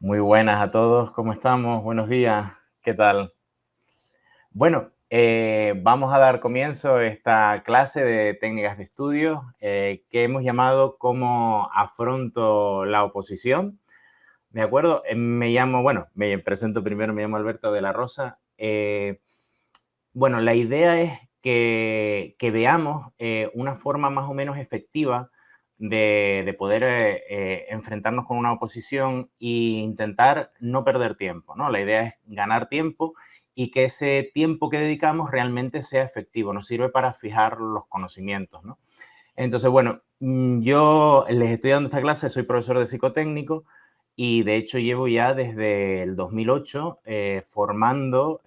Muy buenas a todos, ¿cómo estamos? Buenos días, ¿qué tal? Bueno, vamos a dar comienzo a esta clase de técnicas de estudio que hemos llamado ¿Cómo afronto la oposición? ¿De acuerdo? Me presento primero, me llamo Alberto de la Rosa. Bueno, la idea es que veamos una forma más o menos efectiva de poder enfrentarnos con una oposición e intentar no perder tiempo, ¿no? La idea es ganar tiempo y que ese tiempo que dedicamos realmente sea efectivo, nos sirve para fijar los conocimientos, ¿no? Entonces, bueno, yo les estoy dando esta clase, soy profesor de psicotécnico y de hecho llevo ya desde el 2008 formando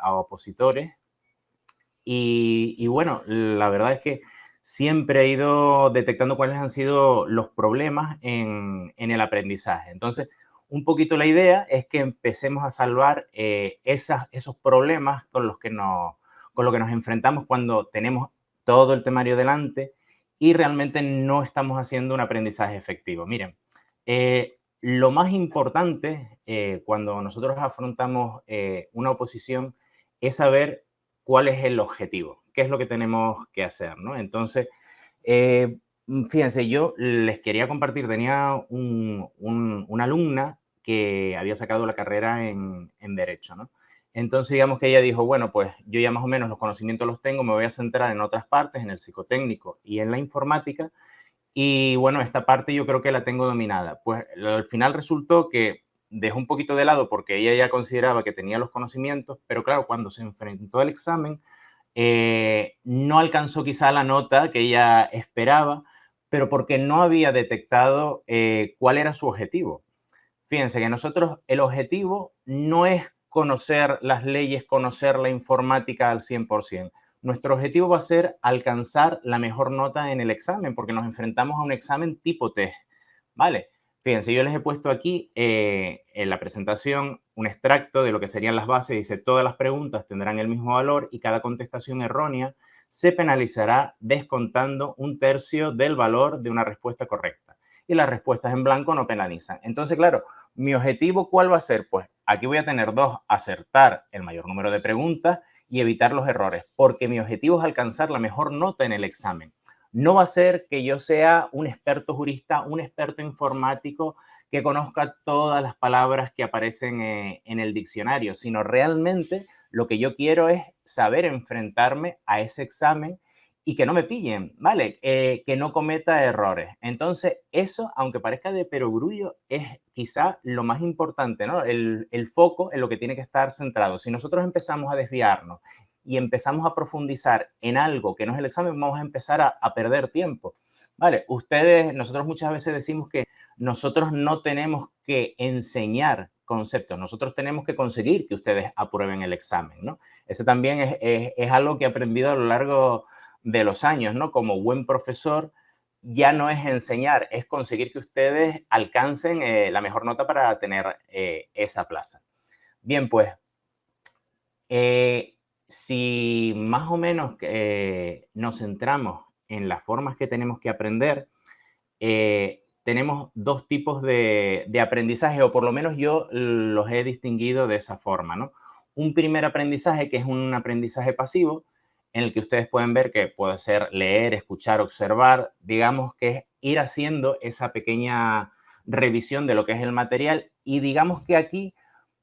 a opositores y bueno, la verdad es que siempre he ido detectando cuáles han sido los problemas en el aprendizaje. Entonces, un poquito la idea es que empecemos a salvar esos problemas con los que nos enfrentamos cuando tenemos todo el temario delante y realmente no estamos haciendo un aprendizaje efectivo. Miren, lo más importante cuando nosotros afrontamos una oposición es saber cuál es el objetivo, qué es lo que tenemos que hacer, ¿no? Entonces, fíjense, yo les quería compartir, tenía una alumna que había sacado la carrera en Derecho, ¿no? Entonces, digamos que ella dijo, bueno, pues yo ya más o menos los conocimientos los tengo, me voy a centrar en otras partes, en el psicotécnico y en la informática, y bueno, esta parte yo creo que la tengo dominada. Pues al final resultó que dejó un poquito de lado porque ella ya consideraba que tenía los conocimientos, pero claro, cuando se enfrentó al examen, no alcanzó quizá la nota que ella esperaba, pero porque no había detectado cuál era su objetivo. Fíjense que nosotros el objetivo no es conocer las leyes, conocer la informática al 100%. Nuestro objetivo va a ser alcanzar la mejor nota en el examen, porque nos enfrentamos a un examen tipo test, ¿vale? Fíjense, yo les he puesto aquí en la presentación un extracto de lo que serían las bases. Dice, todas las preguntas tendrán el mismo valor y cada contestación errónea se penalizará descontando un tercio del valor de una respuesta correcta. Y las respuestas en blanco no penalizan. Entonces, claro, mi objetivo, ¿cuál va a ser? Pues aquí voy a tener dos, acertar el mayor número de preguntas y evitar los errores, porque mi objetivo es alcanzar la mejor nota en el examen. No va a ser que yo sea un experto jurista, un experto informático que conozca todas las palabras que aparecen en el diccionario, sino realmente lo que yo quiero es saber enfrentarme a ese examen y que no me pillen, ¿vale? Que no cometa errores. Entonces, eso, aunque parezca de perogrullo, es quizá lo más importante, ¿no? El foco en lo que tiene que estar centrado. Si nosotros empezamos a desviarnos y empezamos a profundizar en algo que no es el examen, vamos a empezar a perder tiempo, ¿vale? Nosotros muchas veces decimos que nosotros no tenemos que enseñar conceptos, nosotros tenemos que conseguir que ustedes aprueben el examen, ¿no? Ese también es algo que he aprendido a lo largo de los años, ¿no? Como buen profesor, ya no es enseñar, es conseguir que ustedes alcancen la mejor nota para tener esa plaza. Bien, pues, si más o menos nos centramos en las formas que tenemos que aprender, tenemos dos tipos de aprendizaje, o por lo menos yo los he distinguido de esa forma, ¿no? Un primer aprendizaje que es un aprendizaje pasivo, en el que ustedes pueden ver que puede ser leer, escuchar, observar, digamos que es ir haciendo esa pequeña revisión de lo que es el material y digamos que aquí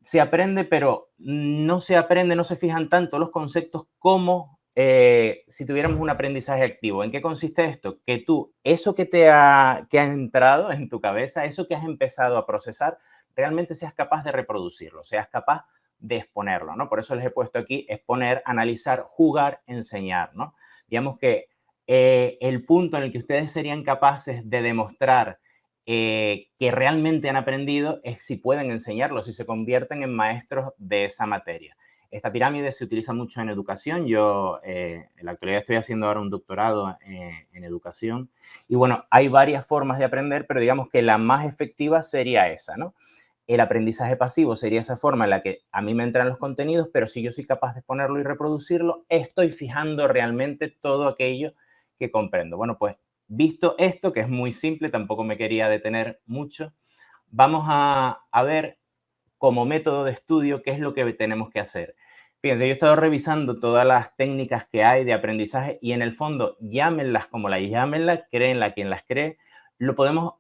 se aprende, pero no se aprende, no se fijan tanto los conceptos como si tuviéramos un aprendizaje activo. ¿En qué consiste esto? Que tú, eso que ha entrado en tu cabeza, eso que has empezado a procesar, realmente seas capaz de reproducirlo, seas capaz de exponerlo, ¿no? Por eso les he puesto aquí exponer, analizar, jugar, enseñar, ¿no? Digamos que el punto en el que ustedes serían capaces de demostrar que realmente han aprendido es si pueden enseñarlo, si se convierten en maestros de esa materia. Esta pirámide se utiliza mucho en educación. Yo en la actualidad estoy haciendo ahora un doctorado en educación. Y bueno, hay varias formas de aprender, pero digamos que la más efectiva sería esa, ¿no? El aprendizaje pasivo sería esa forma en la que a mí me entran los contenidos, pero si yo soy capaz de ponerlo y reproducirlo, estoy fijando realmente todo aquello que comprendo. Bueno, pues visto esto, que es muy simple, tampoco me quería detener mucho, vamos a ver como método de estudio qué es lo que tenemos que hacer. Fíjense, yo he estado revisando todas las técnicas que hay de aprendizaje y en el fondo, llámenlas como las llámenlas, créenla quien las cree, lo podemos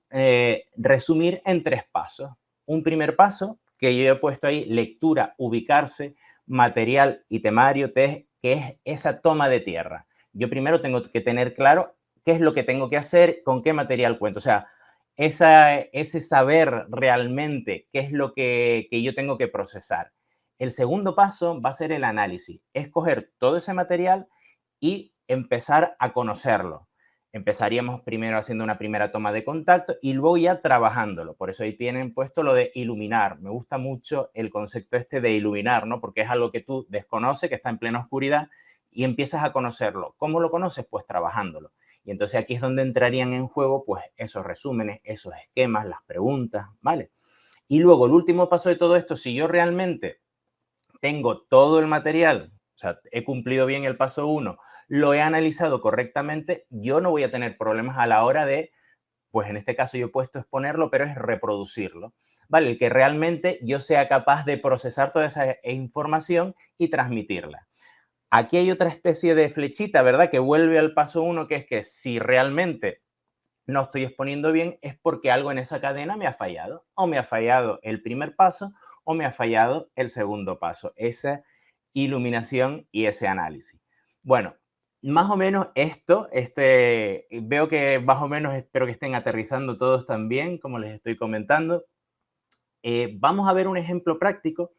resumir en 3 pasos. Un primer paso, que yo he puesto ahí, lectura, ubicarse, material y temario, que es esa toma de tierra. Yo primero tengo que tener claro qué es lo que tengo que hacer, con qué material cuento. O sea, ese saber realmente qué es lo que yo tengo que procesar. El segundo paso va a ser el análisis, es coger todo ese material y empezar a conocerlo. Empezaríamos primero haciendo una primera toma de contacto y luego ya trabajándolo. Por eso ahí tienen puesto lo de iluminar. Me gusta mucho el concepto este de iluminar, ¿no? Porque es algo que tú desconoces, que está en plena oscuridad y empiezas a conocerlo. ¿Cómo lo conoces? Pues trabajándolo. Y entonces aquí es donde entrarían en juego pues esos resúmenes, esos esquemas, las preguntas, ¿vale? Y luego el último paso de todo esto, si yo realmente tengo todo el material, o sea, he cumplido bien el paso 1, lo he analizado correctamente, yo no voy a tener problemas a la hora de, pues en este caso yo he puesto exponerlo, pero es reproducirlo, ¿vale? El que realmente yo sea capaz de procesar toda esa información y transmitirla. Aquí hay otra especie de flechita, ¿verdad? Que vuelve al paso 1, que es que si realmente no estoy exponiendo bien es porque algo en esa cadena me ha fallado. O me ha fallado el primer paso o me ha fallado el segundo paso. Esa iluminación y ese análisis. Bueno, más o menos esto, veo que más o menos espero que estén aterrizando todos también, como les estoy comentando. Vamos a ver un ejemplo práctico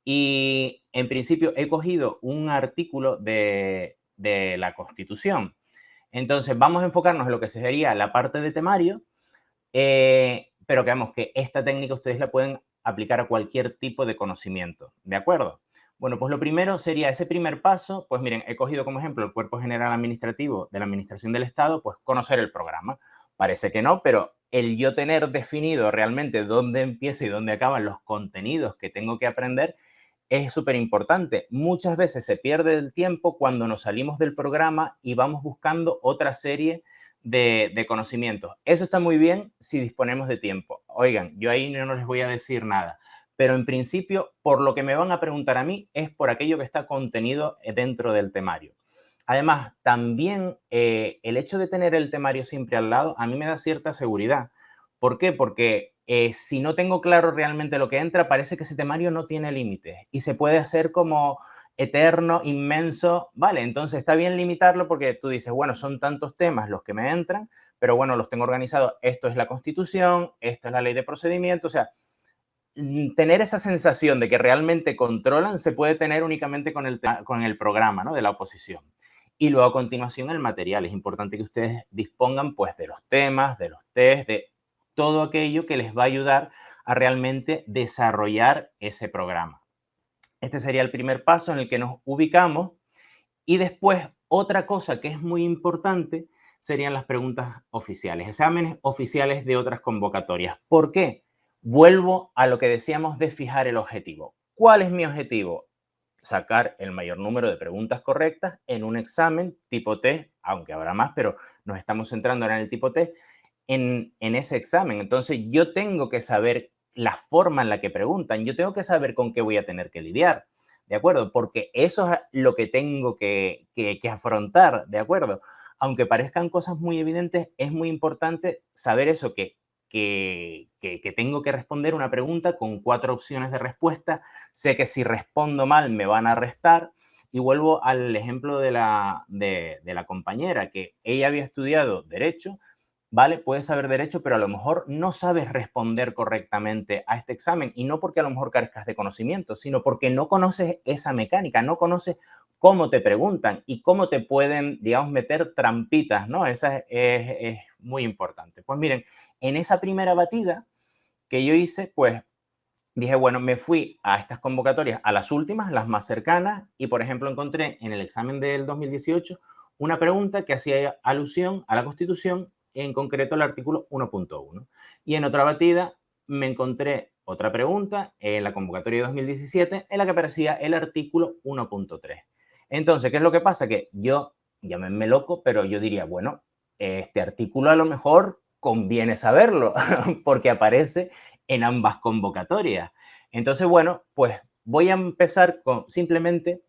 y en principio he cogido un artículo de la Constitución. Entonces, vamos a enfocarnos en lo que sería la parte de temario, pero que vemos que esta técnica ustedes la pueden aplicar a cualquier tipo de conocimiento, ¿de acuerdo? Bueno, pues lo primero sería ese primer paso, pues miren, he cogido como ejemplo el Cuerpo General Administrativo de la Administración del Estado, pues conocer el programa. Parece que no, pero el yo tener definido realmente dónde empieza y dónde acaban los contenidos que tengo que aprender es súper importante. Muchas veces se pierde el tiempo cuando nos salimos del programa y vamos buscando otra serie de conocimientos. Eso está muy bien si disponemos de tiempo. Oigan, yo ahí no les voy a decir nada, pero en principio, por lo que me van a preguntar a mí, es por aquello que está contenido dentro del temario. Además, también el hecho de tener el temario siempre al lado, a mí me da cierta seguridad. ¿Por qué? Porque si no tengo claro realmente lo que entra, parece que ese temario no tiene límites y se puede hacer como eterno, inmenso, ¿vale? Entonces está bien limitarlo porque tú dices, bueno, son tantos temas los que me entran, pero bueno, los tengo organizados. Esto es la Constitución, esto es la ley de procedimiento, o sea, tener esa sensación de que realmente controlan se puede tener únicamente con el programa, ¿no? De la oposición. Y luego a continuación el material. Es importante que ustedes dispongan pues de los temas, de los test, de todo aquello que les va a ayudar a realmente desarrollar ese programa. Este sería el primer paso en el que nos ubicamos y después otra cosa que es muy importante serían las preguntas oficiales, exámenes oficiales de otras convocatorias. ¿Por qué? Vuelvo a lo que decíamos de fijar el objetivo. ¿Cuál es mi objetivo? Sacar el mayor número de preguntas correctas en un examen tipo test, aunque habrá más, pero nos estamos centrando ahora en el tipo test, en ese examen. Entonces yo tengo que saber la forma en la que preguntan, yo tengo que saber con qué voy a tener que lidiar, ¿de acuerdo? Porque eso es lo que tengo que afrontar, ¿de acuerdo? Aunque parezcan cosas muy evidentes, es muy importante saber eso, que tengo que responder una pregunta con 4 opciones de respuesta. Sé que si respondo mal me van a restar. Y vuelvo al ejemplo de la compañera, que ella había estudiado Derecho, ¿vale? Puedes saber derecho, pero a lo mejor no sabes responder correctamente a este examen y no porque a lo mejor carezcas de conocimiento, sino porque no conoces esa mecánica, no conoces cómo te preguntan y cómo te pueden, digamos, meter trampitas, ¿no? Esa es muy importante. Pues miren, en esa primera batida que yo hice, pues dije, bueno, me fui a estas convocatorias, a las últimas, las más cercanas, y por ejemplo encontré en el examen del 2018 una pregunta que hacía alusión a la Constitución, en concreto el artículo 1.1. Y en otra batida me encontré otra pregunta en la convocatoria de 2017 en la que aparecía el artículo 1.3. Entonces, ¿qué es lo que pasa? Que yo, llámenme loco, pero yo diría, bueno, este artículo a lo mejor conviene saberlo porque aparece en ambas convocatorias. Entonces, bueno, pues voy a empezar simplemente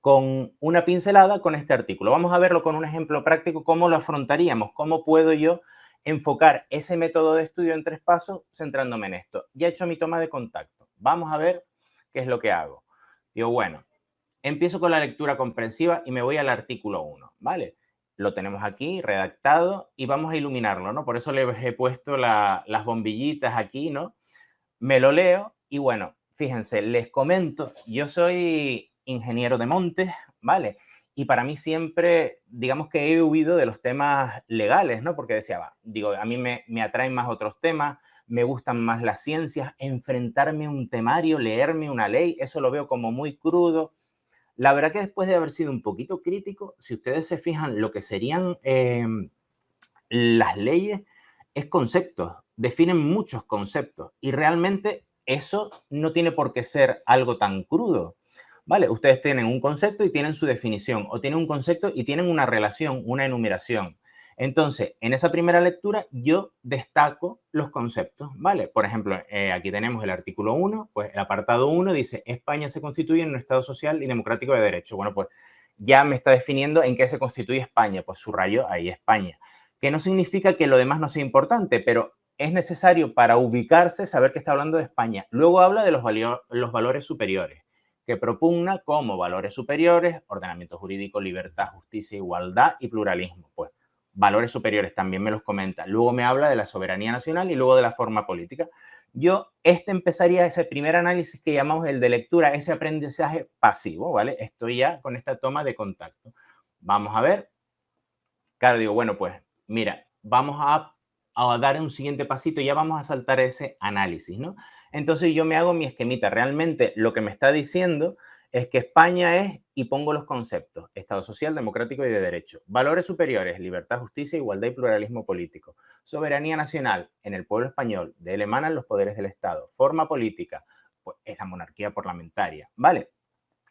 con una pincelada con este artículo. Vamos a verlo con un ejemplo práctico, cómo lo afrontaríamos, cómo puedo yo enfocar ese método de estudio en 3 pasos centrándome en esto. Ya he hecho mi toma de contacto. Vamos a ver qué es lo que hago. Digo, bueno, empiezo con la lectura comprensiva y me voy al artículo 1, ¿vale? Lo tenemos aquí redactado y vamos a iluminarlo, ¿no? Por eso le he puesto las bombillitas aquí, ¿no? Me lo leo y bueno, fíjense, les comento, yo soy ingeniero de montes, ¿vale? Y para mí siempre, digamos que he huido de los temas legales, ¿no? Porque decía, va, digo, a mí me atraen más otros temas, me gustan más las ciencias, enfrentarme a un temario, leerme una ley, eso lo veo como muy crudo. La verdad que después de haber sido un poquito crítico, si ustedes se fijan lo que serían las leyes, es conceptos, definen muchos conceptos y realmente eso no tiene por qué ser algo tan crudo. ¿Vale? Ustedes tienen un concepto y tienen su definición, o tienen un concepto y tienen una relación, una enumeración. Entonces, en esa primera lectura yo destaco los conceptos, ¿vale? Por ejemplo, aquí tenemos el artículo 1, pues el apartado 1 dice, España se constituye en un Estado social y democrático de derecho. Bueno, pues ya me está definiendo en qué se constituye España, pues subrayo ahí España, que no significa que lo demás no sea importante, pero es necesario para ubicarse saber que está hablando de España. Luego habla de los valores superiores, que propugna como valores superiores, ordenamiento jurídico, libertad, justicia, igualdad y pluralismo. Pues valores superiores también me los comenta. Luego me habla de la soberanía nacional y luego de la forma política. Yo empezaría ese primer análisis que llamamos el de lectura, ese aprendizaje pasivo, ¿vale? Estoy ya con esta toma de contacto. Vamos a ver. Claro, digo, bueno, pues mira, vamos a dar un siguiente pasito, ya vamos a saltar ese análisis, ¿no? Entonces yo me hago mi esquemita. Realmente lo que me está diciendo es que España es, y pongo los conceptos, Estado social, democrático y de derecho. Valores superiores, libertad, justicia, igualdad y pluralismo político. Soberanía nacional, en el pueblo español, de él emanan los poderes del Estado. Forma política, pues es la monarquía parlamentaria, ¿vale?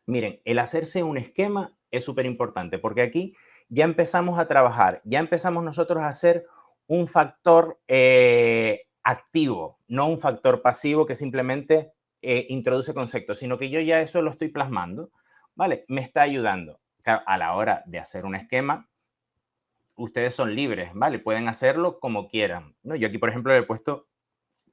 Miren, el hacerse un esquema es súper importante porque aquí ya empezamos a trabajar, ya empezamos nosotros a hacer un factor activo, no un factor pasivo que simplemente introduce conceptos, sino que yo ya eso lo estoy plasmando, ¿vale? Me está ayudando. Claro, a la hora de hacer un esquema, ustedes son libres, ¿vale? Pueden hacerlo como quieran, ¿no? Yo aquí, por ejemplo, le he puesto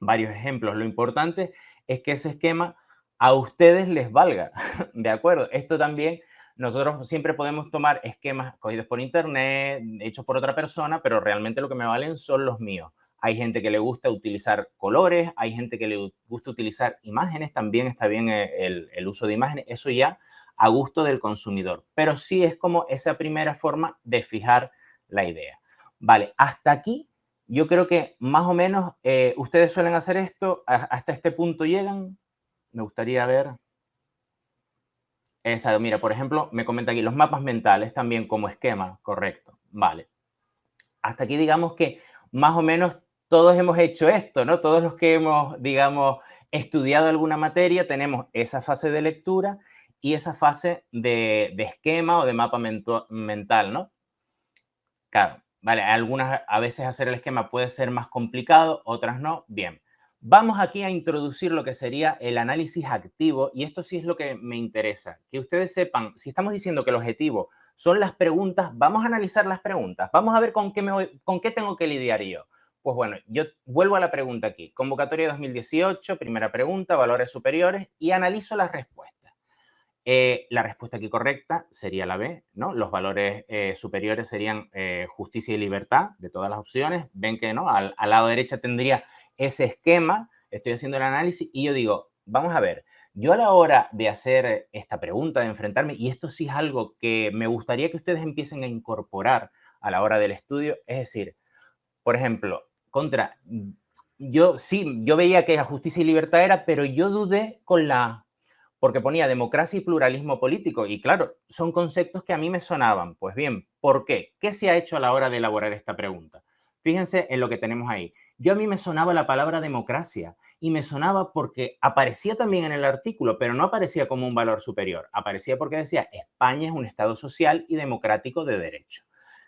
varios ejemplos. Lo importante es que ese esquema a ustedes les valga, ¿de acuerdo? Esto también, nosotros siempre podemos tomar esquemas cogidos por internet, hechos por otra persona, pero realmente lo que me valen son los míos. Hay gente que le gusta utilizar colores, hay gente que le gusta utilizar imágenes, también está bien el uso de imágenes, eso ya a gusto del consumidor, pero sí es como esa primera forma de fijar la idea. Vale, hasta aquí yo creo que más o menos ustedes suelen hacer esto, hasta este punto llegan. Me gustaría ver. Exacto, mira, por ejemplo, me comenta aquí los mapas mentales también como esquema, correcto. Vale. Hasta aquí digamos que más o menos todos hemos hecho esto, ¿no? Todos los que hemos, digamos, estudiado alguna materia tenemos esa fase de lectura y esa fase de esquema o de mapa mental, ¿no? Claro, vale, algunas a veces hacer el esquema puede ser más complicado, otras no. Bien, vamos aquí a introducir lo que sería el análisis activo y esto sí es lo que me interesa, que ustedes sepan, si estamos diciendo que el objetivo son las preguntas, vamos a analizar las preguntas, vamos a ver con qué tengo que lidiar yo. Pues bueno, yo vuelvo a la pregunta aquí, convocatoria 2018, primera pregunta, valores superiores y analizo las respuestas. La respuesta aquí correcta sería la B, ¿no? Los valores superiores serían justicia y libertad de todas las opciones. Ven que no, al lado derecha tendría ese esquema, estoy haciendo el análisis y yo digo, vamos a ver, yo a la hora de hacer esta pregunta, de enfrentarme, y esto sí es algo que me gustaría que ustedes empiecen a incorporar a la hora del estudio, es decir, por ejemplo, yo sí, yo veía que la justicia y libertad era, pero yo dudé con la porque ponía democracia y pluralismo político. Y claro, son conceptos que a mí me sonaban. Pues bien, ¿por qué? ¿Qué se ha hecho a la hora de elaborar esta pregunta? Fíjense en lo que tenemos ahí. Yo a mí me sonaba la palabra democracia y me sonaba porque aparecía también en el artículo, pero no aparecía como un valor superior. Aparecía porque decía España es un Estado social y democrático de derecho.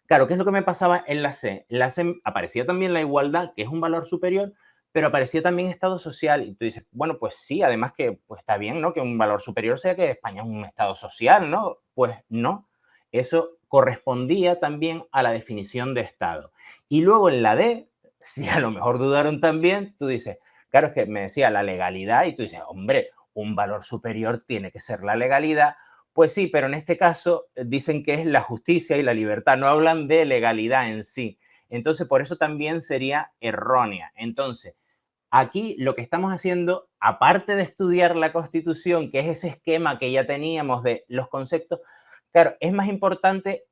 Claro, ¿qué es lo que me pasaba en la C? En la C aparecía también la igualdad, que es un valor superior, pero aparecía también estado social. Y tú dices, bueno, pues sí, además que pues está bien, ¿no? Que un valor superior sea que España es un estado social, ¿no? Pues no, eso correspondía también a la definición de estado. Y luego en la D, si a lo mejor dudaron también, tú dices, claro, es que me decía la legalidad y tú dices, hombre, un valor superior tiene que ser la legalidad. Pues sí, pero en este caso dicen que es la justicia y la libertad, no hablan de legalidad en sí. Entonces, por eso también sería errónea. Entonces, aquí lo que estamos haciendo, aparte de estudiar la Constitución, que es ese esquema que ya teníamos de los conceptos, claro, es más importante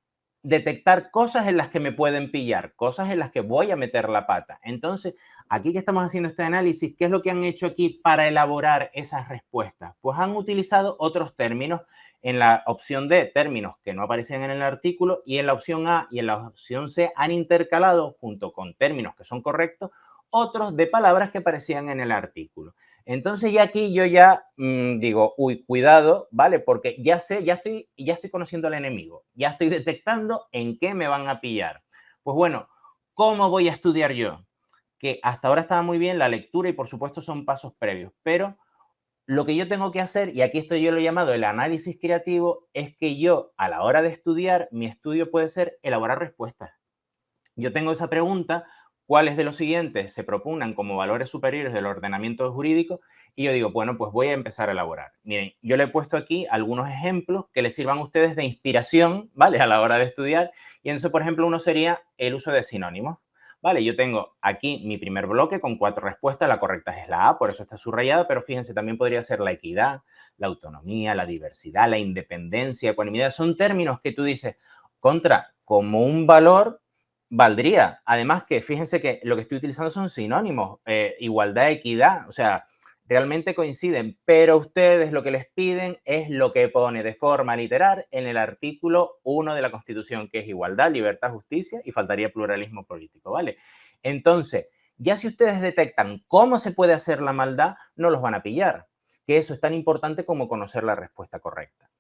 detectar cosas en las que me pueden pillar, cosas en las que voy a meter la pata. Entonces, aquí que estamos haciendo este análisis, ¿qué es lo que han hecho aquí para elaborar esas respuestas? Pues han utilizado otros términos. En la opción D, términos que no aparecen en el artículo, y en la opción A y en la opción C han intercalado, junto con términos que son correctos, otros de palabras que aparecían en el artículo. Entonces ya aquí yo ya digo, uy, cuidado, ¿vale? Porque ya sé, ya estoy conociendo al enemigo, ya estoy detectando en qué me van a pillar. Pues bueno, ¿cómo voy a estudiar yo? Que hasta ahora estaba muy bien la lectura y por supuesto son pasos previos, pero lo que yo tengo que hacer, y aquí estoy yo lo he llamado el análisis creativo, es que yo a la hora de estudiar, mi estudio puede ser elaborar respuestas. Yo tengo esa pregunta, ¿cuáles de los siguientes se propugnan como valores superiores del ordenamiento jurídico? Y yo digo, bueno, pues voy a empezar a elaborar. Miren, yo le he puesto aquí algunos ejemplos que les sirvan a ustedes de inspiración, ¿vale? A la hora de estudiar. Y entonces, por ejemplo, uno sería el uso de sinónimos. Vale, yo tengo aquí mi primer bloque con 4 respuestas, la correcta es la A, por eso está subrayada, pero fíjense, también podría ser la equidad, la autonomía, la diversidad, la independencia, ecuanimidad, son términos que tú dices, contra, como un valor valdría. Además que fíjense que lo que estoy utilizando son sinónimos, igualdad, equidad, o sea, realmente coinciden, pero ustedes lo que les piden es lo que pone de forma literal en el artículo 1 de la Constitución, que es igualdad, libertad, justicia y faltaría pluralismo político, ¿vale? Entonces, ya si ustedes detectan cómo se puede hacer la maldad, no los van a pillar, que eso es tan importante como conocer la respuesta correcta.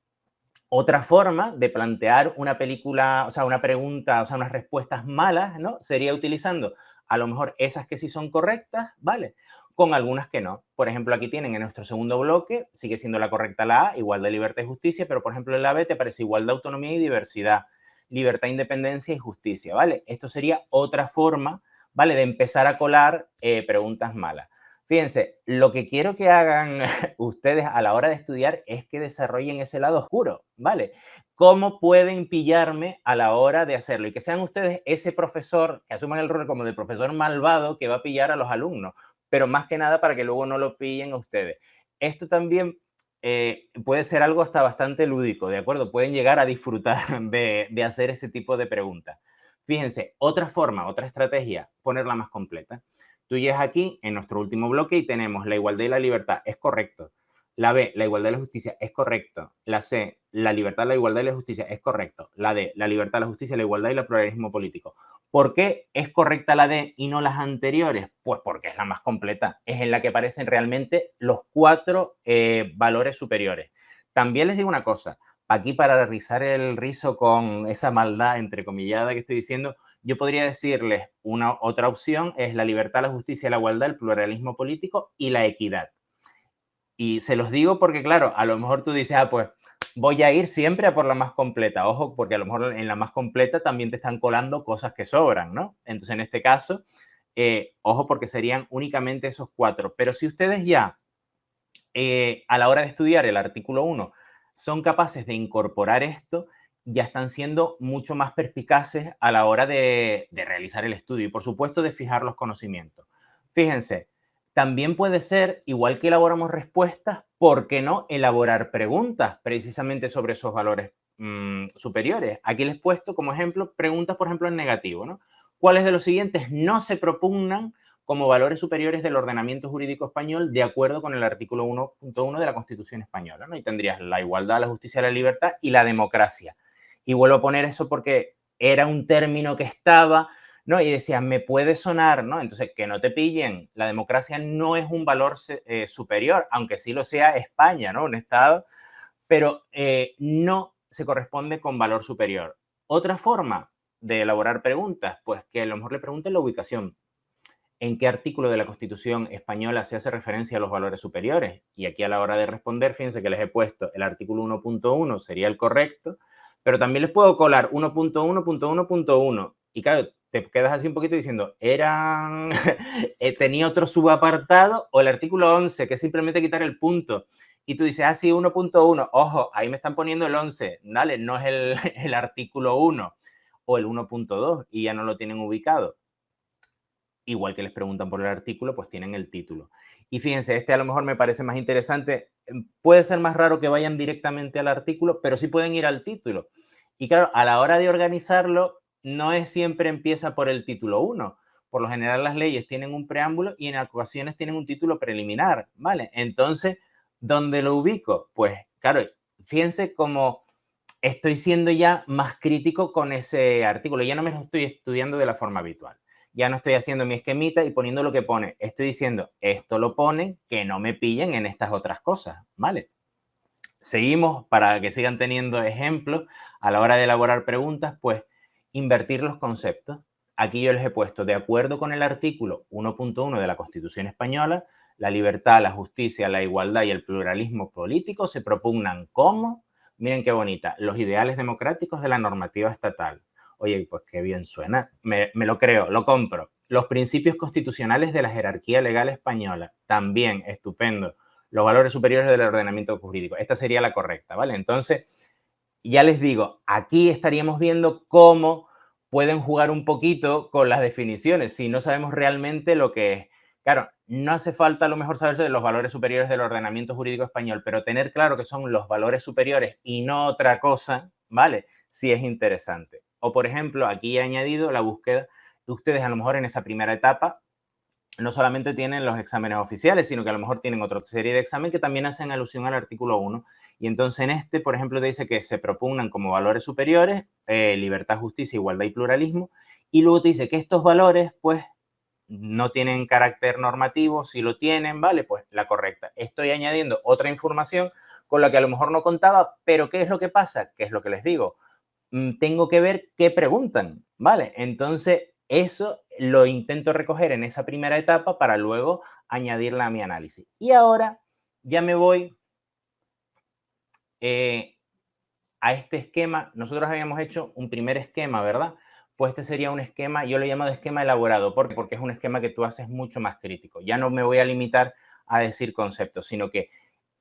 Otra forma de plantear una película, o sea, una pregunta, o sea, unas respuestas malas, ¿no? Sería utilizando a lo mejor esas que sí son correctas, ¿vale? Con algunas que no. Por ejemplo, aquí tienen en nuestro segundo bloque, sigue siendo la correcta la A, igualdad, libertad y justicia, pero por ejemplo en la B te aparece igualdad, autonomía y diversidad, libertad, independencia y justicia, ¿vale? Esto sería otra forma, ¿vale? De empezar a colar preguntas malas. Fíjense, lo que quiero que hagan ustedes a la hora de estudiar es que desarrollen ese lado oscuro, ¿vale? ¿Cómo pueden pillarme a la hora de hacerlo? Y que sean ustedes ese profesor, que asuman el rol como de profesor malvado que va a pillar a los alumnos, pero más que nada para que luego no lo pillen a ustedes. Esto también puede ser algo hasta bastante lúdico, ¿de acuerdo? Pueden llegar a disfrutar de hacer ese tipo de preguntas. Fíjense, otra forma, otra estrategia, ponerla más completa. Tú llegas aquí en nuestro último bloque y tenemos la igualdad y la libertad, es correcto. La B, la igualdad y la justicia, es correcto. La C, la libertad, la igualdad y la justicia, es correcto. La D, la libertad, la justicia, la igualdad y el pluralismo político. ¿Por qué es correcta la D y no las anteriores? Pues porque es la más completa, es en la que aparecen realmente los 4 valores superiores. También les digo una cosa, aquí para rizar el rizo con esa maldad entrecomillada que estoy diciendo, yo podría decirles una otra opción es la libertad, la justicia, la igualdad, el pluralismo político y la equidad. Y se los digo porque, claro, a lo mejor tú dices, ah, pues voy a ir siempre a por la más completa. Ojo, porque a lo mejor en la más completa también te están colando cosas que sobran, ¿no? Entonces, en este caso, ojo, porque serían únicamente esos 4. Pero si ustedes ya, a la hora de estudiar el artículo 1, son capaces de incorporar esto, ya están siendo mucho más perspicaces a la hora de realizar el estudio y, por supuesto, de fijar los conocimientos. Fíjense, también puede ser, igual que elaboramos respuestas, ¿por qué no elaborar preguntas precisamente sobre esos valores superiores? Aquí les he puesto como ejemplo preguntas, por ejemplo, en negativo, ¿no? ¿Cuáles de los siguientes no se propugnan como valores superiores del ordenamiento jurídico español de acuerdo con el artículo 1.1 de la Constitución española, ¿no? Y tendrías la igualdad, la justicia, la libertad y la democracia. Y vuelvo a poner eso porque era un término que estaba, ¿no? Y decían, me puede sonar, ¿no? Entonces, que no te pillen, la democracia no es un valor superior, aunque sí lo sea España, ¿no? Un Estado, pero no se corresponde con valor superior. Otra forma de elaborar preguntas, pues que a lo mejor le pregunten la ubicación. ¿en qué artículo de la Constitución española se hace referencia a los valores superiores? Y aquí a la hora de responder, fíjense que les he puesto el artículo 1.1 sería el correcto, pero también les puedo colar 1.1.1.1 y claro, te quedas así un poquito diciendo, ¿eran tenía otro subapartado o el artículo 11, que es simplemente quitar el punto? Y tú dices, ah, sí, 1.1, ojo, ahí me están poniendo el 11, ¿vale? No es el artículo 1 o el 1.2 y ya no lo tienen ubicado. Igual que les preguntan por el artículo, pues tienen el título. Y fíjense, este a lo mejor me parece más interesante. Puede ser más raro que vayan directamente al artículo, pero sí pueden ir al título. Y claro, a la hora de organizarlo, no es siempre empieza por el título 1. Por lo general las leyes tienen un preámbulo y en ocasiones tienen un título preliminar, ¿vale? Entonces, ¿dónde lo ubico? Pues claro, fíjense cómo estoy siendo ya más crítico con ese artículo. Ya no me lo estoy estudiando de la forma habitual. Ya no estoy haciendo mi esquemita y poniendo lo que pone. Estoy diciendo, esto lo ponen, que no me pillen en estas otras cosas, ¿vale? Seguimos, para que sigan teniendo ejemplos, a la hora de elaborar preguntas, pues invertir los conceptos. Aquí yo les he puesto, de acuerdo con el artículo 1.1 de la Constitución española, la libertad, la justicia, la igualdad y el pluralismo político se propugnan como, miren qué bonita, los ideales democráticos de la normativa estatal. Oye, pues qué bien suena, me lo creo, lo compro. Los principios constitucionales de la jerarquía legal española, también estupendo. Los valores superiores del ordenamiento jurídico. Esta sería la correcta, ¿vale? Entonces, ya les digo, aquí estaríamos viendo cómo pueden jugar un poquito con las definiciones si no sabemos realmente lo que es. Claro, no hace falta a lo mejor saberse de los valores superiores del ordenamiento jurídico español, pero tener claro que son los valores superiores y no otra cosa, ¿vale? Sí es interesante. O, por ejemplo, aquí he añadido la búsqueda de ustedes a lo mejor en esa primera etapa no solamente tienen los exámenes oficiales, sino que a lo mejor tienen otra serie de exámenes que también hacen alusión al artículo 1. Y entonces en este, por ejemplo, te dice que se propugnan como valores superiores, libertad, justicia, igualdad y pluralismo. Y luego te dice que estos valores, pues, no tienen carácter normativo. Si lo tienen, vale, pues la correcta. Estoy añadiendo otra información con la que a lo mejor no contaba, pero ¿qué es lo que pasa? ¿Qué es lo que les digo? Tengo que ver qué preguntan, ¿vale? Entonces, eso lo intento recoger en esa primera etapa para luego añadirla a mi análisis. Y ahora ya me voy a este esquema. Nosotros habíamos hecho un primer esquema, ¿verdad? Pues este sería un esquema, yo lo he llamado esquema elaborado. ¿Por qué? Porque es un esquema que tú haces mucho más crítico. Ya no me voy a limitar a decir conceptos, sino que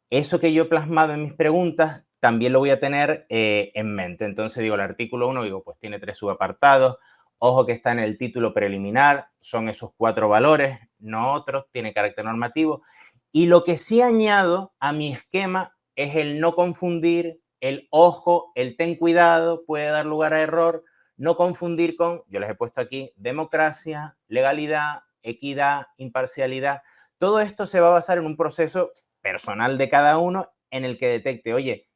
eso que yo he plasmado en mis preguntas también lo voy a tener en mente. Entonces digo, el artículo 1, digo, pues tiene 3 subapartados. Ojo que está en el título preliminar, son esos 4 valores, no otros, tiene carácter normativo. Y lo que sí añado a mi esquema es el no confundir, el ojo, el ten cuidado, puede dar lugar a error, no confundir con, yo les he puesto aquí, democracia, legalidad, equidad, imparcialidad. Todo esto se va a basar en un proceso personal de cada uno en el que detecte, oye,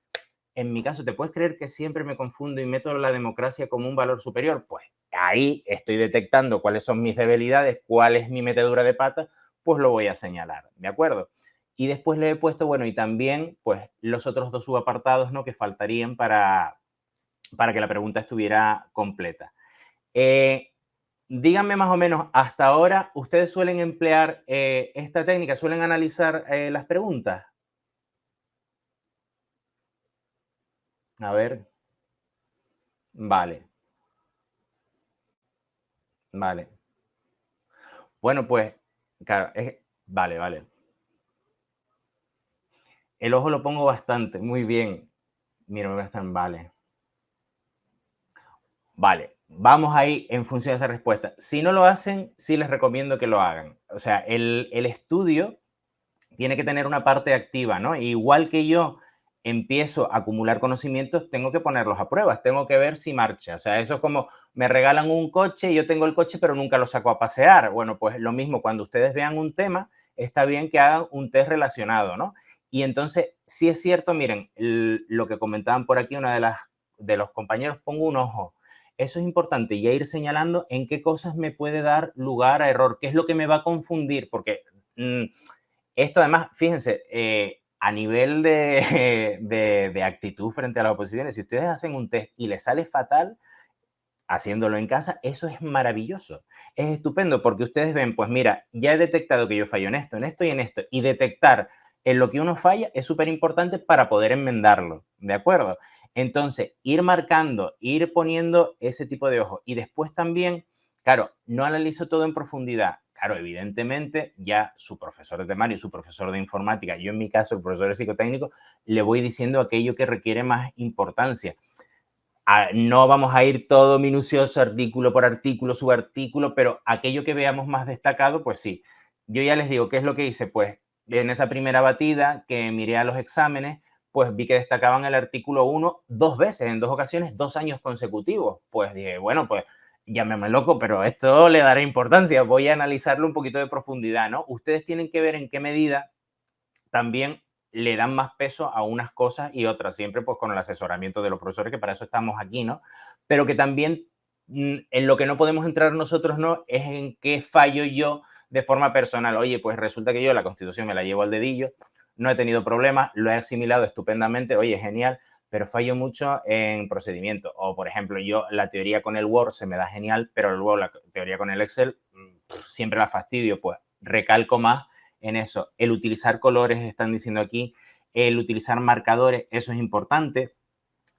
en mi caso, ¿te puedes creer que siempre me confundo y meto la democracia como un valor superior? Pues ahí estoy detectando cuáles son mis debilidades, cuál es mi metedura de pata, pues lo voy a señalar, ¿de acuerdo? Y después le he puesto, bueno, y también, pues, los otros 2 subapartados, ¿no?, que faltarían para que la pregunta estuviera completa. Eh, Díganme más o menos, hasta ahora, ¿ustedes suelen emplear esta técnica? ¿Suelen analizar las preguntas? A ver, vale, vale. Bueno, pues, claro, vale, vale. El ojo lo pongo bastante, muy bien. Mira, me gastan, vale. Vale, vamos ahí en función de esa respuesta. Si no lo hacen, sí les recomiendo que lo hagan. O sea, el estudio tiene que tener una parte activa, ¿no? Igual que yo empiezo a acumular conocimientos, tengo que ponerlos a pruebas, tengo que ver si marcha. O sea, eso es como me regalan un coche, yo tengo el coche, pero nunca lo saco a pasear. Bueno, pues lo mismo, cuando ustedes vean un tema, está bien que hagan un test relacionado, ¿no? Y entonces, sí es cierto, miren, lo que comentaban por aquí, una de los compañeros, pongo un ojo. Eso es importante, ya ir señalando en qué cosas me puede dar lugar a error, qué es lo que me va a confundir, porque esto además, fíjense, a nivel de actitud frente a las oposiciones, si ustedes hacen un test y les sale fatal, haciéndolo en casa, eso es maravilloso. Es estupendo porque ustedes ven, pues mira, ya he detectado que yo fallo en esto y en esto. Y detectar en lo que uno falla es súper importante para poder enmendarlo, ¿de acuerdo? Entonces, ir marcando, ir poniendo ese tipo de ojos. Y después también, claro, no analizo todo en profundidad. Claro, evidentemente, ya su profesor de temario, su profesor de informática, yo en mi caso, el profesor de psicotécnico, le voy diciendo aquello que requiere más importancia. No vamos a ir todo minucioso, artículo por artículo, subartículo, pero aquello que veamos más destacado, pues sí. Yo ya les digo, ¿qué es lo que hice? Pues en esa primera batida que miré a los exámenes, pues vi que destacaban el artículo 1 2 veces, en 2 ocasiones, 2 años consecutivos. Pues dije, bueno, pues llámeme loco, pero esto le dará importancia, voy a analizarlo un poquito de profundidad, ¿no? Ustedes tienen que ver en qué medida también le dan más peso a unas cosas y otras, siempre pues con el asesoramiento de los profesores, que para eso estamos aquí, ¿no? Pero que también en lo que no podemos entrar nosotros, ¿no? Es en qué fallo yo de forma personal. Oye, pues resulta que yo la Constitución me la llevo al dedillo, no he tenido problemas, lo he asimilado estupendamente, oye, genial, pero fallo mucho en procedimiento. O, por ejemplo, yo la teoría con el Word se me da genial, pero luego la teoría con el Excel siempre la fastidio, pues recalco más en eso. El utilizar colores, están diciendo aquí, el utilizar marcadores, eso es importante.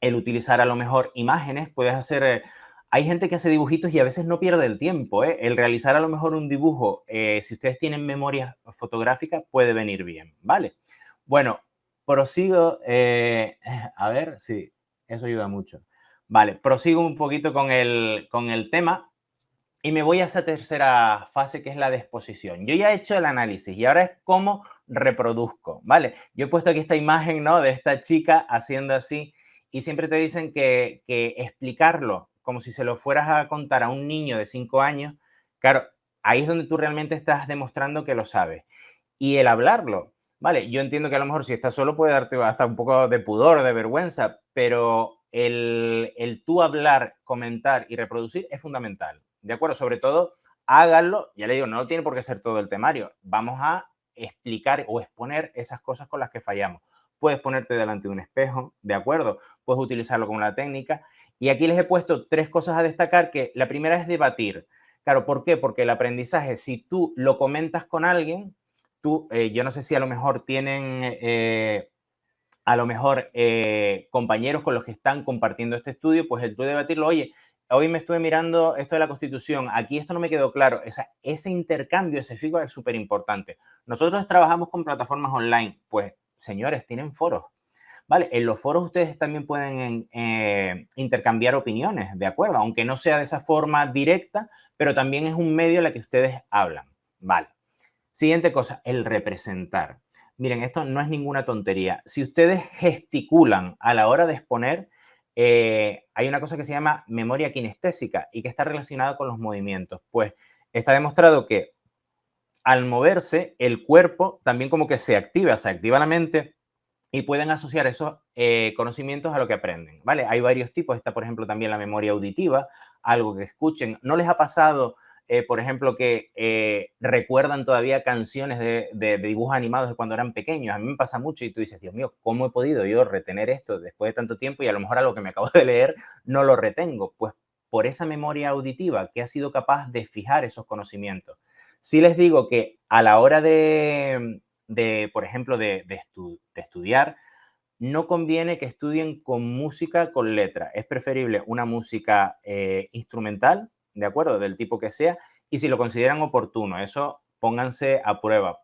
El utilizar a lo mejor imágenes, puedes hacer... hay gente que hace dibujitos y a veces no pierde el tiempo. El realizar a lo mejor un dibujo, si ustedes tienen memoria fotográfica, puede venir bien, ¿vale? Bueno, prosigo, a ver, sí, eso ayuda mucho. Vale, prosigo un poquito con el tema. Y me voy a esa tercera fase que es la de exposición. Yo ya he hecho el análisis y ahora es cómo reproduzco, ¿vale? Yo he puesto aquí esta imagen, ¿no? De esta chica haciendo así y siempre te dicen que explicarlo como si se lo fueras a contar a un niño de 5 años, claro, ahí es donde tú realmente estás demostrando que lo sabes. Y el hablarlo, ¿vale? Yo entiendo que a lo mejor si estás solo puede darte hasta un poco de pudor, de vergüenza, pero el tú hablar, comentar y reproducir es fundamental. ¿De acuerdo? Sobre todo, háganlo, ya le digo, no tiene por qué ser todo el temario. Vamos a explicar o exponer esas cosas con las que fallamos. Puedes ponerte delante de un espejo, ¿de acuerdo? Puedes utilizarlo como una técnica. Y aquí les he puesto 3 cosas a destacar, que la primera es debatir. Claro, ¿por qué? Porque el aprendizaje, si tú lo comentas con alguien, tú, yo no sé si a lo mejor tienen compañeros con los que están compartiendo este estudio, pues el tú debatirlo, oye, hoy me estuve mirando esto de la Constitución, aquí esto no me quedó claro. Ese intercambio, ese feedback es súper importante. Nosotros trabajamos con plataformas online, pues señores, tienen foros. ¿Vale? En los foros ustedes también pueden intercambiar opiniones, ¿de acuerdo? Aunque no sea de esa forma directa, pero también es un medio en el que ustedes hablan, ¿vale? Siguiente cosa, el representar. Miren, esto no es ninguna tontería. Si ustedes gesticulan a la hora de exponer, hay una cosa que se llama memoria kinestésica y que está relacionada con los movimientos. Pues está demostrado que al moverse, el cuerpo también como que se activa la mente y pueden asociar esos conocimientos a lo que aprenden, ¿vale? Hay varios tipos. Está, por ejemplo, también la memoria auditiva, algo que escuchen. ¿No les ha pasado, por ejemplo, que recuerdan todavía canciones de dibujos animados de cuando eran pequeños? A mí me pasa mucho y tú dices, Dios mío, ¿cómo he podido yo retener esto después de tanto tiempo y a lo mejor algo que me acabo de leer no lo retengo? Pues por esa memoria auditiva que ha sido capaz de fijar esos conocimientos. Sí les digo que a la hora por ejemplo, de estudiar, no conviene que estudien con música con letra. Es preferible una música instrumental, ¿de acuerdo? Del tipo que sea, y si lo consideran oportuno, eso pónganse a prueba.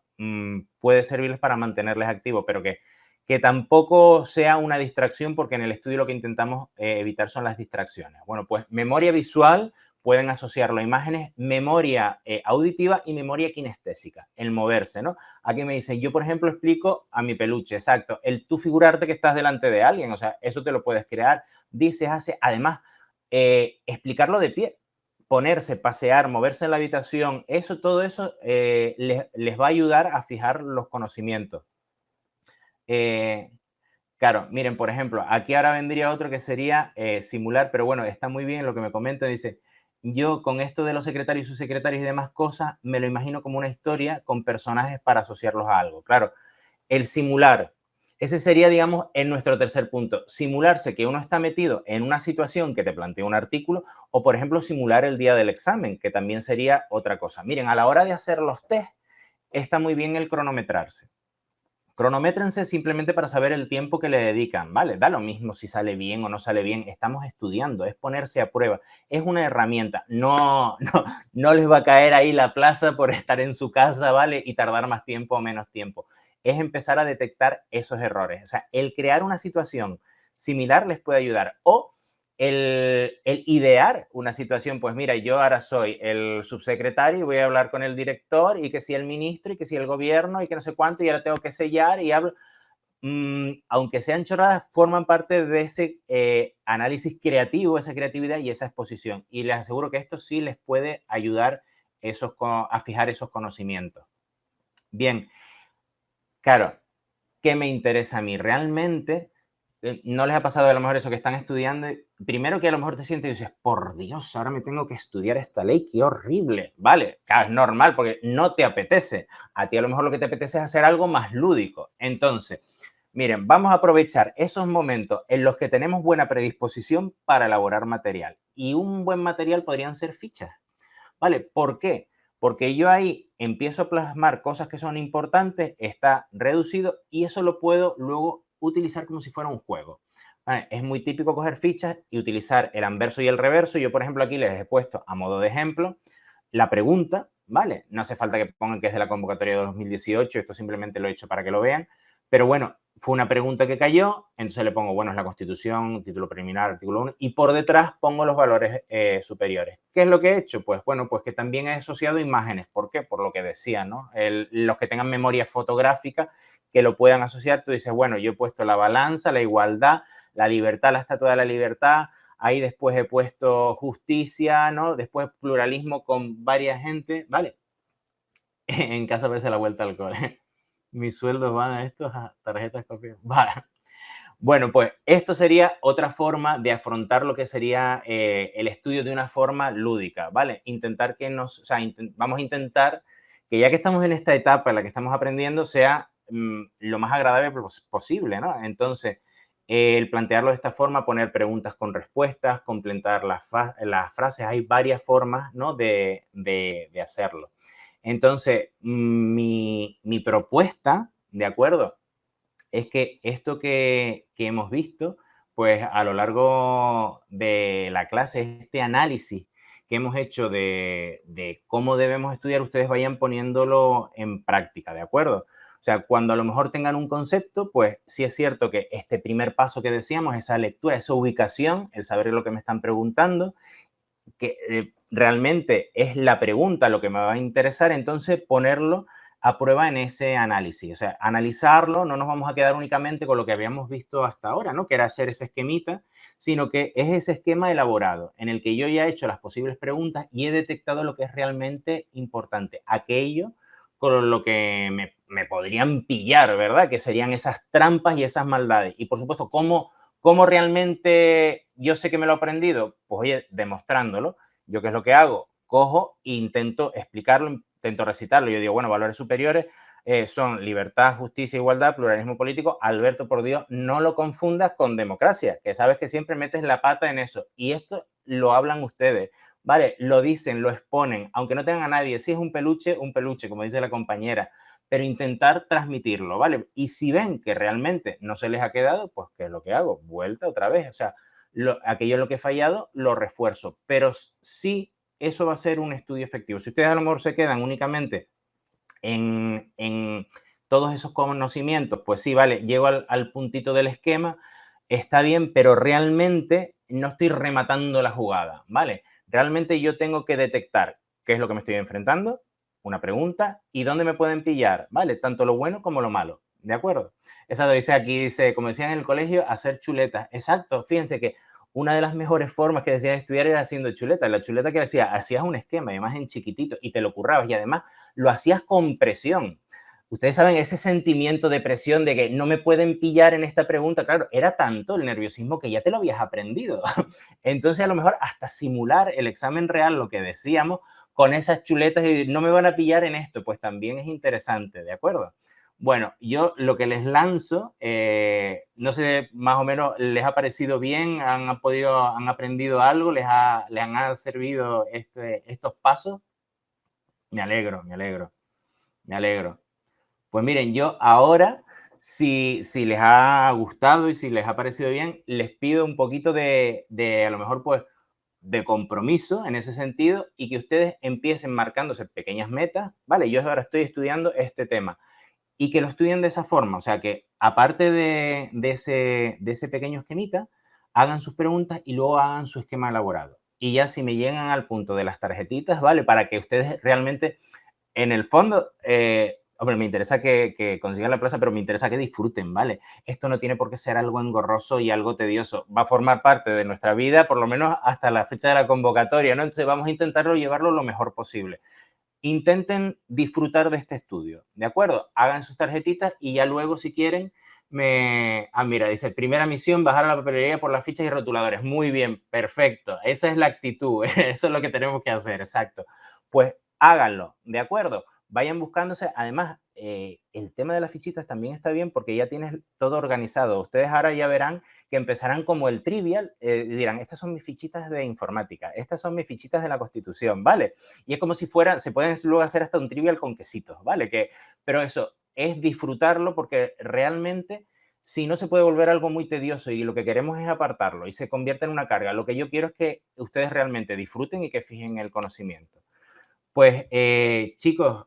Puede servirles para mantenerles activos, pero que tampoco sea una distracción, porque en el estudio lo que intentamos evitar son las distracciones. Bueno, pues memoria visual, pueden asociarlo a imágenes, memoria auditiva y memoria kinestésica, el moverse, ¿no? Aquí me dicen, yo por ejemplo explico a mi peluche, exacto, el tú figurarte que estás delante de alguien, o sea, eso te lo puedes crear, dices, hace, además, explicarlo de pie, ponerse, pasear, moverse en la habitación, eso, todo eso les va a ayudar a fijar los conocimientos. Eh, Claro, miren, por ejemplo, aquí ahora vendría otro que sería simular, pero bueno, está muy bien lo que me comenta. Dice, yo con esto de los secretarios y subsecretarios y demás cosas, me lo imagino como una historia con personajes para asociarlos a algo. Claro, el simular. Ese sería, digamos, en nuestro tercer punto, simularse que uno está metido en una situación que te plantea un artículo o, por ejemplo, simular el día del examen, que también sería otra cosa. Miren, a la hora de hacer los test, está muy bien el cronometrarse. Cronométrense simplemente para saber el tiempo que le dedican, ¿vale? Da lo mismo si sale bien o no sale bien, estamos estudiando, es ponerse a prueba, es una herramienta, no les va a caer ahí la plaza por estar en su casa, ¿vale? Y tardar más tiempo o menos tiempo. Es empezar a detectar esos errores, o sea, el crear una situación similar les puede ayudar o el idear una situación, pues mira, yo ahora soy el subsecretario y voy a hablar con el director y que si el ministro y que si el gobierno y que no sé cuánto y ahora tengo que sellar y hablo. Aunque sean chorradas, forman parte de ese análisis creativo, esa creatividad y esa exposición. Y les aseguro que esto sí les puede ayudar a fijar esos conocimientos. Bien, claro, ¿qué me interesa a mí? Realmente, ¿no les ha pasado a lo mejor eso que están estudiando? Primero que a lo mejor te sientes y dices, por Dios, ahora me tengo que estudiar esta ley, qué horrible. Vale, claro, es normal porque no te apetece. A ti a lo mejor lo que te apetece es hacer algo más lúdico. Entonces, miren, vamos a aprovechar esos momentos en los que tenemos buena predisposición para elaborar material. Y un buen material podrían ser fichas. ¿Vale? ¿Por qué? Porque yo ahí empiezo a plasmar cosas que son importantes, está reducido y eso lo puedo luego utilizar como si fuera un juego. ¿Vale? Es muy típico coger fichas y utilizar el anverso y el reverso. Yo, por ejemplo, aquí les he puesto a modo de ejemplo la pregunta, ¿vale? No hace falta que pongan que es de la convocatoria de 2018, esto simplemente lo he hecho para que lo vean. Pero bueno, fue una pregunta que cayó, entonces le pongo, bueno, es la Constitución, título preliminar, artículo 1, y por detrás pongo los valores superiores. ¿Qué es lo que he hecho? Pues bueno, pues que también he asociado imágenes. ¿Por qué? Por lo que decía, ¿no? Los que tengan memoria fotográfica, que lo puedan asociar, tú dices, bueno, yo he puesto la balanza, la igualdad, la libertad, la estatua de la libertad, ahí después he puesto justicia, ¿no? Después pluralismo con varias gente, ¿vale? En casa verse la vuelta al cole. Mis sueldos van a estos, a tarjetas copias. Vale. Bueno, pues esto sería otra forma de afrontar lo que sería el estudio de una forma lúdica, ¿vale? Vamos a intentar que ya que estamos en esta etapa en la que estamos aprendiendo, sea lo más agradable posible, ¿no? Entonces, el plantearlo de esta forma, poner preguntas con respuestas, completar las frases, hay varias formas, ¿no? De hacerlo. Entonces, mi propuesta, ¿de acuerdo? Es que esto que hemos visto, pues a lo largo de la clase, este análisis que hemos hecho de cómo debemos estudiar, ustedes vayan poniéndolo en práctica, ¿de acuerdo? O sea, cuando a lo mejor tengan un concepto, pues sí es cierto que este primer paso que decíamos, esa lectura, esa ubicación, el saber lo que me están preguntando, que realmente es la pregunta lo que me va a interesar, entonces ponerlo a prueba en ese análisis. O sea, analizarlo, no nos vamos a quedar únicamente con lo que habíamos visto hasta ahora, ¿no? Que era hacer ese esquemita, sino que es ese esquema elaborado en el que yo ya he hecho las posibles preguntas y he detectado lo que es realmente importante, aquello con lo que me podrían pillar, ¿verdad? Que serían esas trampas y esas maldades. Y por supuesto, ¿cómo realmente yo sé que me lo he aprendido? Pues oye, demostrándolo. ¿Yo qué es lo que hago? Cojo e intento explicarlo, intento recitarlo. Yo digo, bueno, valores superiores son libertad, justicia, igualdad, pluralismo político. Alberto, por Dios, no lo confundas con democracia, que sabes que siempre metes la pata en eso. Y esto lo hablan ustedes, ¿vale? Lo dicen, lo exponen, aunque no tengan a nadie. Si es un peluche, como dice la compañera, pero intentar transmitirlo, ¿vale? Y si ven que realmente no se les ha quedado, pues ¿qué es lo que hago? Vuelta otra vez, o sea, aquello en lo que he fallado lo refuerzo, pero sí eso va a ser un estudio efectivo. Si ustedes a lo mejor se quedan únicamente en todos esos conocimientos, pues sí, vale, llego al puntito del esquema, está bien, pero realmente no estoy rematando la jugada, ¿vale? Realmente yo tengo que detectar qué es lo que me estoy enfrentando, una pregunta, y dónde me pueden pillar, ¿vale? Tanto lo bueno como lo malo, ¿de acuerdo? Esa lo dice aquí, dice, como decían en el colegio, hacer chuletas. Exacto, fíjense que una de las mejores formas que decían estudiar era haciendo chuletas. La chuleta que hacías un esquema, además en chiquitito, y te lo currabas, y además lo hacías con presión. Ustedes saben ese sentimiento de presión de que no me pueden pillar en esta pregunta, claro, era tanto el nerviosismo que ya te lo habías aprendido. Entonces, a lo mejor hasta simular el examen real, lo que decíamos, con esas chuletas y no me van a pillar en esto, pues también es interesante, ¿de acuerdo? Bueno, yo lo que les lanzo, no sé, más o menos, ¿les ha parecido bien? ¿Han aprendido algo? ¿Les han servido estos pasos? Me alegro, me alegro, me alegro. Pues miren, yo ahora, si les ha gustado y si les ha parecido bien, les pido un poquito a lo mejor, pues, de compromiso en ese sentido y que ustedes empiecen marcándose pequeñas metas, ¿vale? Yo ahora estoy estudiando este tema y que lo estudien de esa forma, o sea, que aparte de ese pequeño esquemita, hagan sus preguntas y luego hagan su esquema elaborado. Y ya si me llegan al punto de las tarjetitas, ¿vale? Para que ustedes realmente en el fondo, hombre, me interesa que consigan la plaza, pero me interesa que disfruten, ¿vale? Esto no tiene por qué ser algo engorroso y algo tedioso. Va a formar parte de nuestra vida, por lo menos hasta la fecha de la convocatoria, ¿no? Entonces vamos a intentarlo llevarlo lo mejor posible. Intenten disfrutar de este estudio, ¿de acuerdo? Hagan sus tarjetitas y ya luego, si quieren, mira, dice, primera misión, bajar a la papelería por las fichas y rotuladores. Muy bien, perfecto. Esa es la actitud, eso es lo que tenemos que hacer, exacto. Pues háganlo, ¿de acuerdo? Vayan buscándose. Además, el tema de las fichitas también está bien porque ya tienes todo organizado. Ustedes ahora ya verán que empezarán como el trivial y dirán, estas son mis fichitas de informática, estas son mis fichitas de la Constitución, ¿vale? Y es como si fuera, se pueden luego hacer hasta un trivial con quesitos, ¿vale? Pero eso es disfrutarlo porque realmente si no se puede volver algo muy tedioso y lo que queremos es apartarlo y se convierte en una carga, lo que yo quiero es que ustedes realmente disfruten y que fijen el conocimiento. Pues chicos,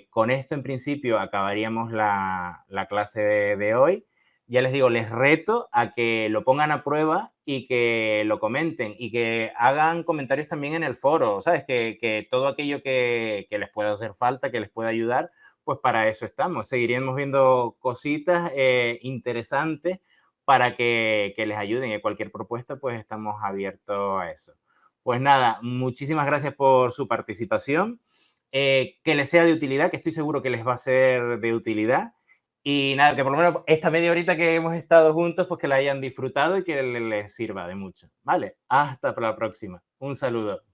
con esto en principio acabaríamos la clase de hoy. Ya les digo, les reto a que lo pongan a prueba y que lo comenten y que hagan comentarios también en el foro, ¿sabes? Que todo aquello que les pueda hacer falta, que les pueda ayudar, pues para eso estamos. Seguiremos viendo cositas interesantes para que les ayuden y cualquier propuesta, pues estamos abiertos a eso. Pues nada, muchísimas gracias por su participación. Que les sea de utilidad, que estoy seguro que les va a ser de utilidad. Y nada, que por lo menos esta media horita que hemos estado juntos, pues que la hayan disfrutado y que les sirva de mucho. ¿Vale? Hasta la próxima. Un saludo.